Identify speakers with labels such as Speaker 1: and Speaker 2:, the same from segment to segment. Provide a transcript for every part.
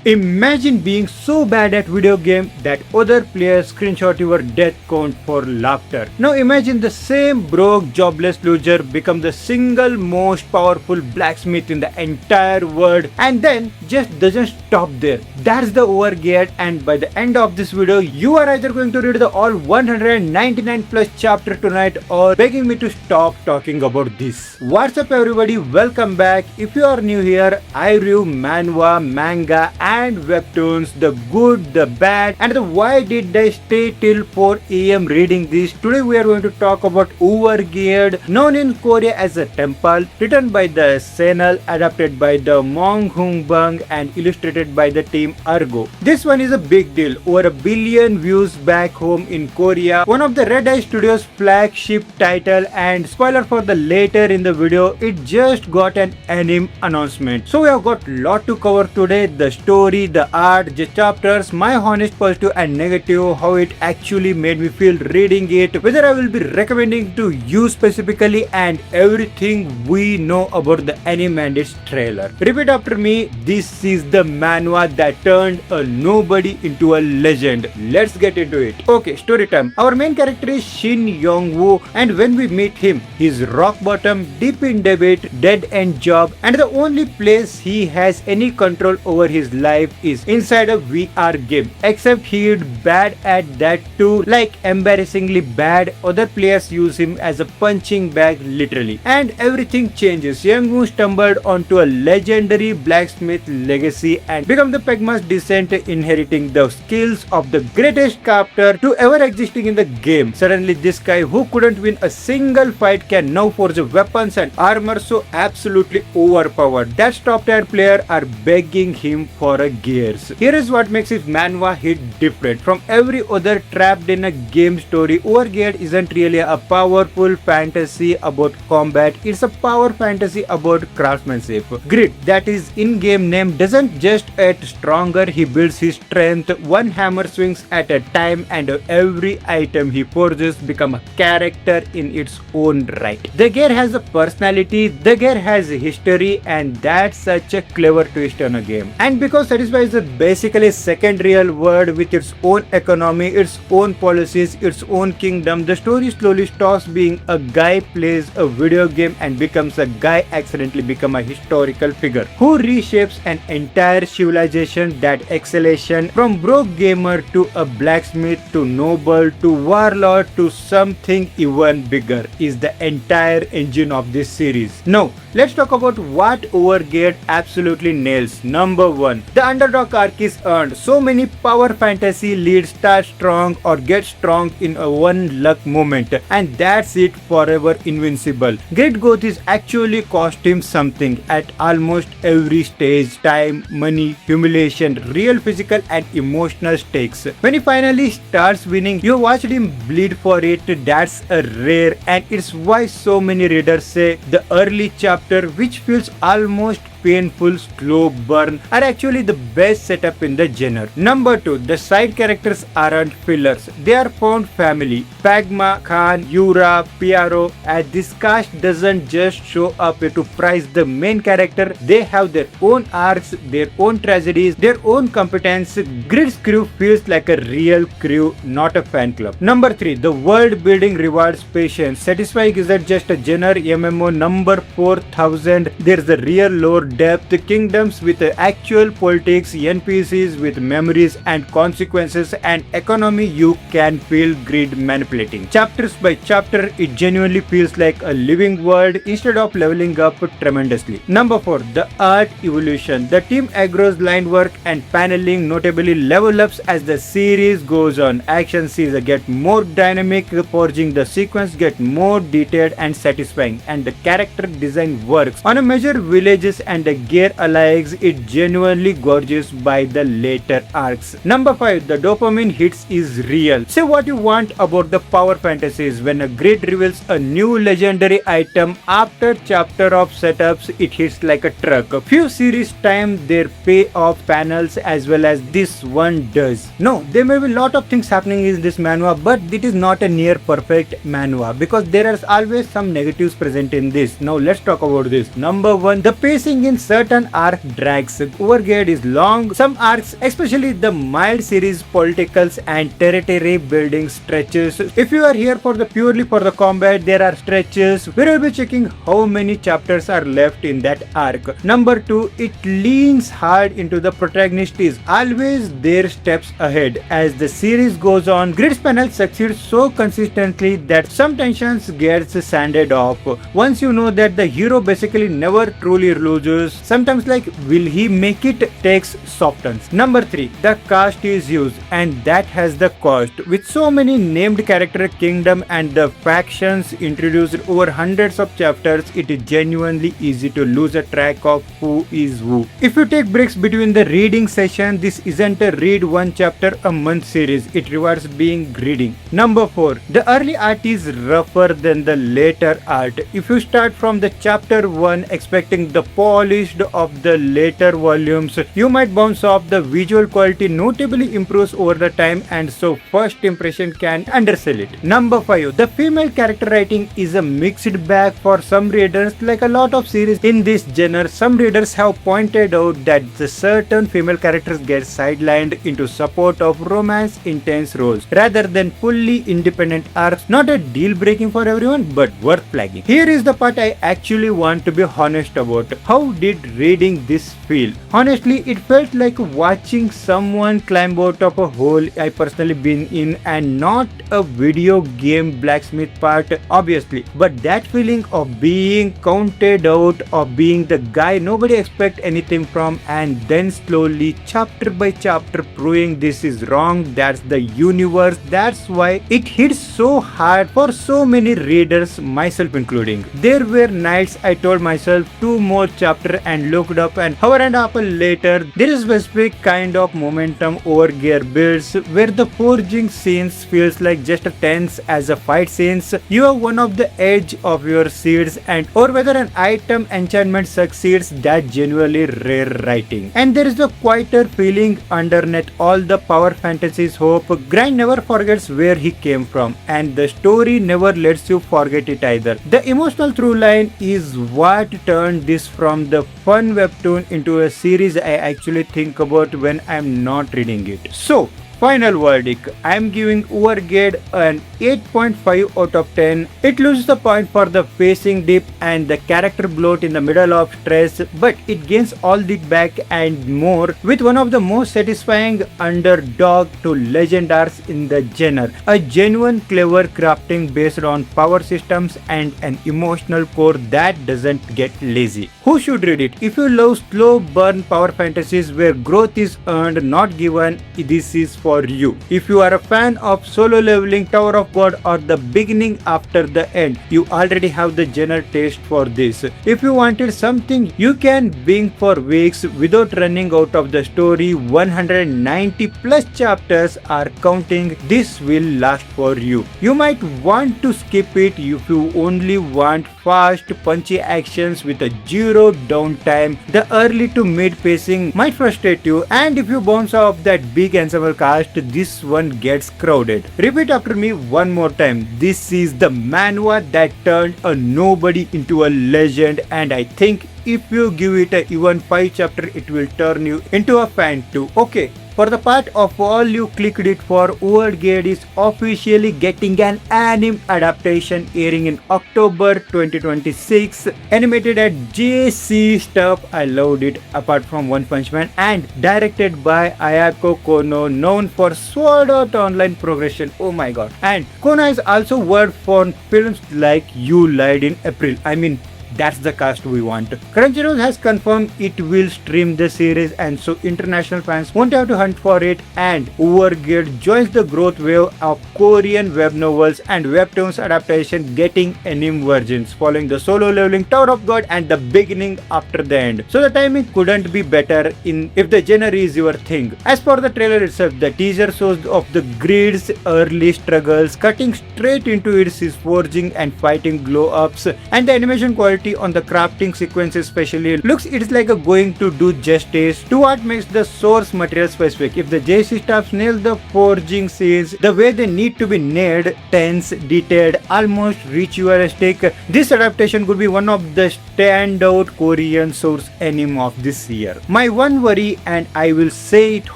Speaker 1: Imagine being so bad at video game that other players screenshot your death count for laughter. Now imagine the same broke jobless loser become the single most powerful blacksmith in the entire world, and then just doesn't stop there. That's the Overgeared, and by the end of this video you are either going to read the all 199 plus chapter tonight or begging me to stop talking about this. What's up everybody, welcome back. If you are new here, I review manhwa, manga and webtoons, the good, the bad and the why did I stay till 4 AM reading this. Today we are going to talk about Overgeared, known in Korea as a temple, written by the Senal, adapted by the Mong Hung Bang and illustrated by the team Argo. This one is a big deal, over 1 billion views back home in Korea, one of the Red Eye Studios flagship title, and spoiler for the later in the video, it just got an anime announcement. So we have got lot to cover today, the story, the art, the chapters, my honest positive and negative, how it actually made me feel reading it, whether I will be recommending to you specifically, and everything we know about the anime and its trailer. Repeat after me, this is the manhwa that turned a nobody into a legend. Let's get into it. Okay, story time. Our main character is Shin Young-woo, and when we meet him, he's rock bottom, deep in debt, dead end job, and the only place he has any control over his life is inside a VR game. Except he's bad at that too, like embarrassingly bad. Other players use him as a punching bag literally. And everything changes. Young-woo stumbled onto a legendary blacksmith legacy and become the Pegma's descent, inheriting the skills of the greatest crafter to ever existing in the game. Suddenly this guy who couldn't win a single fight can now forge weapons and armor so absolutely overpowered that top tier players are begging him for a gears. Here is what makes his manhwa hit different from every other trapped in a game story. Overgeared isn't really a powerful fantasy about combat, it's a power fantasy about craftsmanship. Grit, that is in-game name, doesn't just get stronger, he builds his strength one hammer swings at a time, and every item he forges become a character in its own right. The gear has a personality, the gear has a history, and that's such a clever twist on a game. And because Satisfy is basically a second real world with its own economy, its own policies, its own kingdom, the story slowly stops being a guy plays a video game and becomes a guy accidentally become a historical figure who reshapes an entire civilization. That escalation from broke gamer to a blacksmith to noble to warlord to something even bigger is the entire engine of this series. Now let's talk about what Overgeared absolutely nails. Number 1, the underdog arc is earned. So many power fantasy leads start strong or get strong in a one luck moment, and that's it, forever invincible. Great growth is actually cost him something at almost every stage: time, money, humiliation, real physical and emotional stakes. When he finally starts winning, you watched him bleed for it. That's a rare, and it's why so many readers say the early chapter, which feels almost painful slow burn, are actually the best setup in the genre. Number 2, the side characters aren't fillers, they are found family. Pegma, Khan, Yura, Piaro, and this cast doesn't just show up to prize the main character, they have their own arcs, their own tragedies, their own competence. Grid's crew feels like a real crew, not a fan club. Number 3, the world building rewards patience. Satisfying isn't just a genre MMO number 4000, there's a real lore depth, kingdoms with actual politics, NPCs with memories and consequences, and economy you can feel grid manipulating. Chapters by chapter, it genuinely feels like a living world instead of leveling up tremendously. Number 4, the art evolution. The team Agro's line work and paneling notably level ups as the series goes on. Action scenes get more dynamic, forging the sequence get more detailed and satisfying, and the character design works on a major villages and the gear alike. It genuinely gorgeous by the later arcs. Number 5, the dopamine hits is real. Say what you want about the power fantasies, when a grid reveals a new legendary item after chapter of setups, it hits like a truck. A few series time their payoff panels as well as this one does. No, there may be lot of things happening in this manhwa, but it is not a near perfect manhwa because there are always some negatives present in this. Now let's talk about this. Number 1, the pacing in certain arc drags. Overgeared is long. Some arcs, especially the mild series politicals and territory building stretches. If you are here for the purely for the combat, there are stretches. We will be checking how many chapters are left in that arc. Number 2, it leans hard into the protagonist is always their steps ahead. As the series goes on, Grid's panel succeeds so consistently that some tensions gets sanded off. Once you know that the hero basically never truly loses, sometimes like will he make it takes softens. Number 3, the cast is used and that has the cost. With so many named character kingdom and the factions introduced over hundreds of chapters, it is genuinely easy to lose a track of who is who. If you take breaks between the reading session, this isn't a read one chapter a month series. It rewards being reading. Number 4, the early art is rougher than the later art. If you start from the chapter 1 expecting the polished of the later volumes, you might bounce off. The visual quality notably improves over the time, and so first impression can undersell it. Number 5, the female character writing is a mixed bag for some readers. Like a lot of series in this genre, some readers have pointed out that the certain female characters get sidelined into support of romance intense roles rather than fully independent arcs. Not a deal breaking for everyone, but worth flagging. Here is the part I actually want to be honest about. How did reading this feel? Honestly, it felt like watching someone climb out of a hole I personally been in, and not a video game blacksmith part obviously, but that feeling of being counted out, of being the guy nobody expect anything from, and then slowly chapter by chapter proving this is wrong. That's the universe. That's why it hits so hard for so many readers, myself including. There were nights I told myself 2 more chapter and looked up, and hour and a half later there is a specific kind of momentum Overgeared builds where the forging scenes feels like just a tense as a fight scenes. You are one of the edge of your seeds, and or whether an item enchantment succeeds, that genuinely rare writing. And there is a quieter feeling underneath all the power fantasies hope. Grind never forgets where he came from, and the story never lets you forget it either. The emotional through line is what turned this from the fun webtoon into a series I actually think about when I'm not reading it. So, final verdict, I am giving Overgeared an 8.5 out of 10. It loses the point for the pacing dip and the character bloat in the middle of stress, but it gains all the back and more with one of the most satisfying underdog to legend arcs in the genre. A genuine clever crafting based on power systems and an emotional core that doesn't get lazy. Who should read it? If you love slow burn power fantasies where growth is earned not given, this is for you. If you are a fan of solo leveling, Tower of God, or the beginning after the end, you already have the genre taste for this. If you wanted something you can binge for weeks without running out of the story, 190 plus chapters are counting, this will last for you. You might want to skip it if you only want fast punchy actions with a zero downtime. The early to mid pacing might frustrate you, and if you bounce off that big ensemble cast, this one gets crowded. Repeat after me one more time. This is the Manhwa that turned a nobody into a legend, and I think if you give it a even 5 chapter, it will turn you into a fan too. Okay, for the part of all you clicked it for, Overgeared is officially getting an anime adaptation airing in October 2026. Animated at JC stuff, I loved it apart from One Punch Man, and directed by Ayako Kono, known for Sword Art Online progression. Oh my god. And Kono has also worked for films like You Lied in April. I mean, that's the cast we want. Crunchyroll has confirmed it will stream the series, and so international fans won't have to hunt for it. And Overgeared joins the growth wave of Korean web novels and webtoons adaptation getting anime versions following the solo leveling, Tower of God, and the beginning after the end. So the timing couldn't be better in if the genre is your thing. As for the trailer itself, the teaser shows of the Grid's early struggles, cutting straight into its forging and fighting glow ups, and the animation quality quality on the crafting sequence especially. Looks it's like a going to do justice to what makes the source material specific. If the JC staffs nail the forging scenes the way they need to be nailed, tense, detailed, almost ritualistic, this adaptation could be one of the standout Korean source anime of this year. My one worry, and I will say it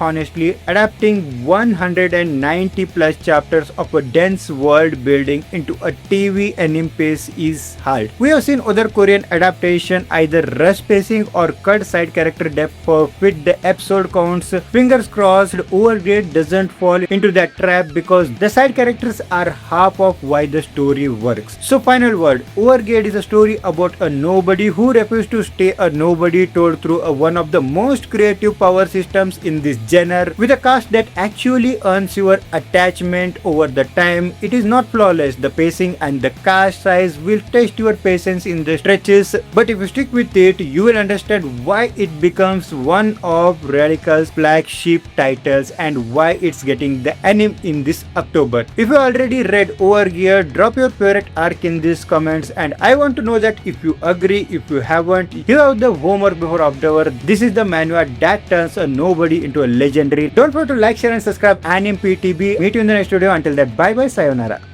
Speaker 1: honestly, adapting 190 plus chapters of a dense world building into a TV anime pace is hard. We have seen other Korean adaptation either rush pacing or cut side character depth for fit the episode counts. Fingers crossed Overgeared doesn't fall into that trap because the side characters are half of why the story works. So final word, Overgeared is a story about a nobody who refused to stay a nobody told through one of the most creative power systems in this genre, with a cast that actually earns your attachment over the time. It is not flawless, the pacing and the cast size will test your patience in the stretches, but if you stick with it you will understand why it becomes one of Radical's flagship titles and why it's getting the anime in this October. If you already read Overgeared, drop your favorite arc in these comments and I want to know that if you agree. If you haven't, you have the homework before October. This is the manhwa that turns a nobody into a legendary. Don't forget to like, share and subscribe ANIME PTB. Meet you in the next video. Until that, bye bye, sayonara.